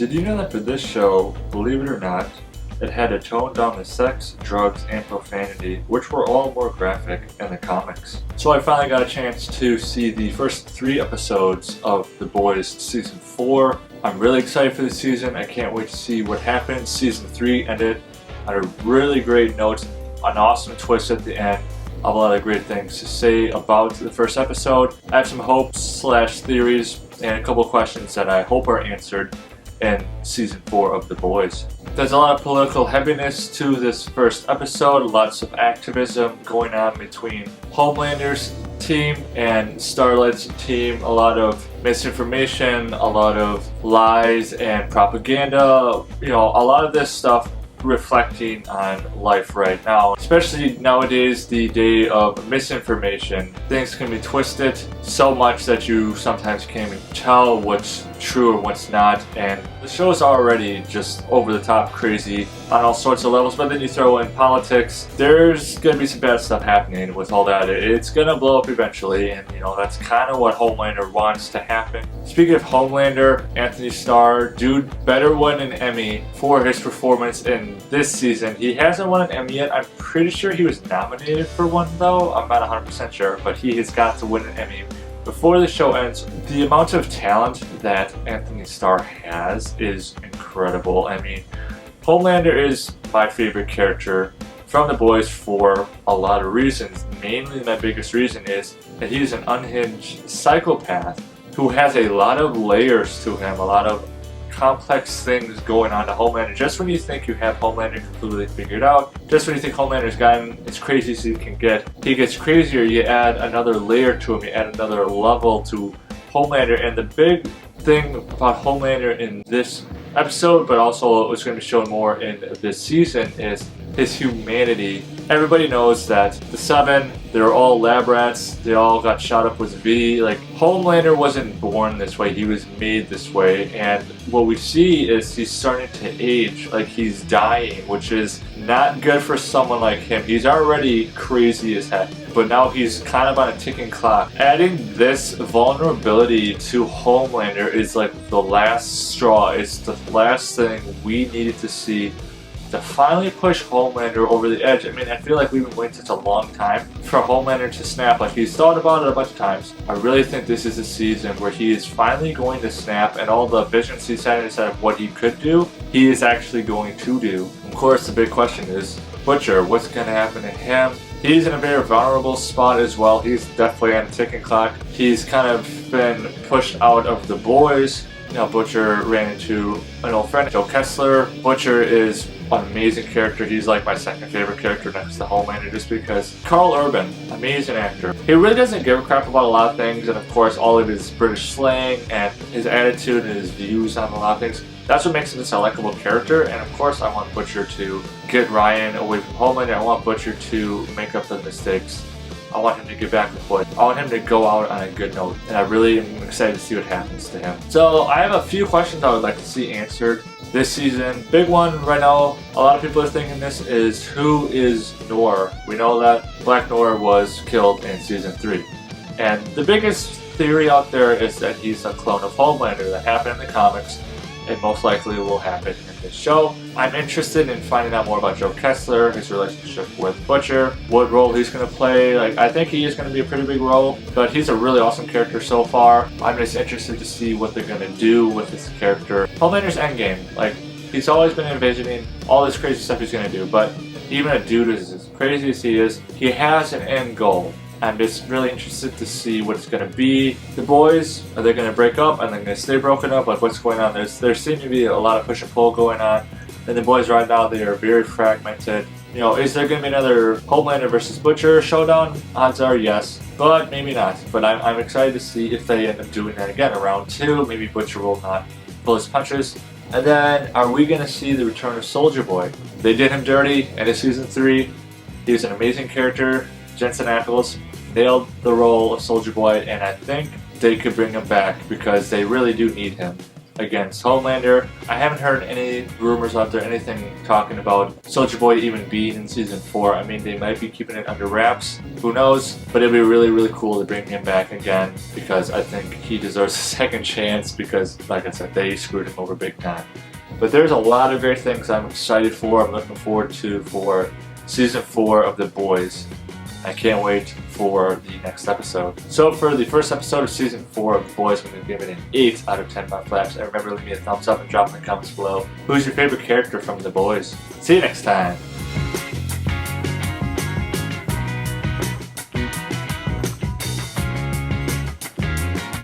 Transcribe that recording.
Did you know that for this show, believe it or not, it had to tone down the sex, drugs, and profanity, which were all more graphic in the comics. So I finally got a chance to see the first 3 episodes of The Boys Season 4. I'm really excited for this season. I can't wait to see what happens. Season 3 ended on a really great note, an awesome twist at the end. I have a lot of great things to say about the first episode. I have some hopes/theories and a couple of questions that I hope are answered in Season 4 of The Boys. There's a lot of political heaviness to this first episode, lots of activism going on between Homelander's team and Starlight's team, a lot of misinformation, a lot of lies and propaganda, a lot of this stuff reflecting on life right now. Especially nowadays, the day of misinformation, things can be twisted so much that you sometimes can't even tell what's true and what's not, and the show is already just over the top crazy on all sorts of levels, but then you throw in politics, there's gonna be some bad stuff happening with all that. It's gonna blow up eventually, and that's kind of what Homelander wants to happen. Speaking of Homelander, Anthony Starr, dude better win an Emmy for his performance in this season. He hasn't won an Emmy yet. I'm pretty sure he was nominated for one though. I'm not 100% sure, but he has got to win an Emmy before the show ends. The amount of talent that Anthony Starr has is incredible. I mean, Homelander is my favorite character from The Boys for a lot of reasons. Mainly my biggest reason is that he's an unhinged psychopath who has a lot of layers to him, a lot of complex things going on to Homelander. Just when you think you have Homelander completely figured out, just when you think Homelander's gotten as crazy as he can get, he gets crazier. You add another layer to him, you add another level to Homelander, and the big thing about Homelander in this episode, but also what's going to be shown more in this season, is his humanity. Everybody knows that the 7, they're all lab rats, they all got shot up with V. Like, Homelander wasn't born this way, he was made this way, and what we see is he's starting to age, like he's dying, which is not good for someone like him. He's already crazy as heck, but now he's kind of on a ticking clock. Adding this vulnerability to Homelander is like the last straw. It's the last thing we needed to see to finally push Homelander over the edge. I mean, I feel like we've been waiting such a long time for Homelander to snap. Like, he's thought about it a bunch of times. I really think this is a season where he is finally going to snap, and all the visions he had inside of what he could do, he is actually going to do. Of course, the big question is Butcher. What's going to happen to him? He's in a very vulnerable spot as well. He's definitely on a ticking clock. He's kind of been pushed out of The Boys. Butcher ran into an old friend, Joe Kessler. Butcher is an amazing character. He's like my second favorite character next to Homelander, just because Karl Urban, amazing actor. He really doesn't give a crap about a lot of things, and of course all of his British slang and his attitude and his views on a lot of things, that's what makes him this a likable character. And of course I want Butcher to get Ryan away from Homelander. I want Butcher to make up the mistakes. I want him to get back with Quaid. I want him to go out on a good note, and I really am excited to see what happens to him. So I have a few questions I would like to see answered this season. Big one right now, a lot of people are thinking this is, who is Noor? We know that Black Noor was killed in Season 3. And the biggest theory out there is that he's a clone of Homelander. That happened in the comics, and most likely will happen in this show. I'm interested in finding out more about Joe Kessler, his relationship with Butcher, what role he's going to play. I think he is going to be a pretty big role, but he's a really awesome character so far. I'm just interested to see what they're going to do with this character. Homelander's endgame, he's always been envisioning all this crazy stuff he's going to do, but even a dude as crazy as he is, he has an end goal. I'm just really interested to see what it's going to be. The Boys, are they going to break up? Are they going to stay broken up? What's going on? There seems to be a lot of push and pull going on. And The Boys right now, they are very fragmented. Is there going to be another Homelander versus Butcher showdown? Odds are yes, but maybe not. But I'm excited to see if they end up doing that again. Around 2, maybe Butcher will not pull his punches. And then, are we going to see the return of Soldier Boy? They did him dirty in Season 3. He was an amazing character. Jensen Ackles nailed the role of Soldier Boy, and I think they could bring him back because they really do need him. against Homelander. I haven't heard any rumors out there, anything talking about Soulja Boy even being in season 4. I mean, they might be keeping it under wraps. Who knows? But it'd be really, really cool to bring him back again because I think he deserves a second chance because, like I said, they screwed him over big time. But there's a lot of great things I'm excited for. I'm looking forward to for season 4 of The Boys. I can't wait for the next episode. So for the first episode of season 4 of The Boys, I'm going to give it an 8 out of 10 Mudflaps. And remember, leave me a thumbs up and drop in the comments below. Who's your favorite character from The Boys? See you next time.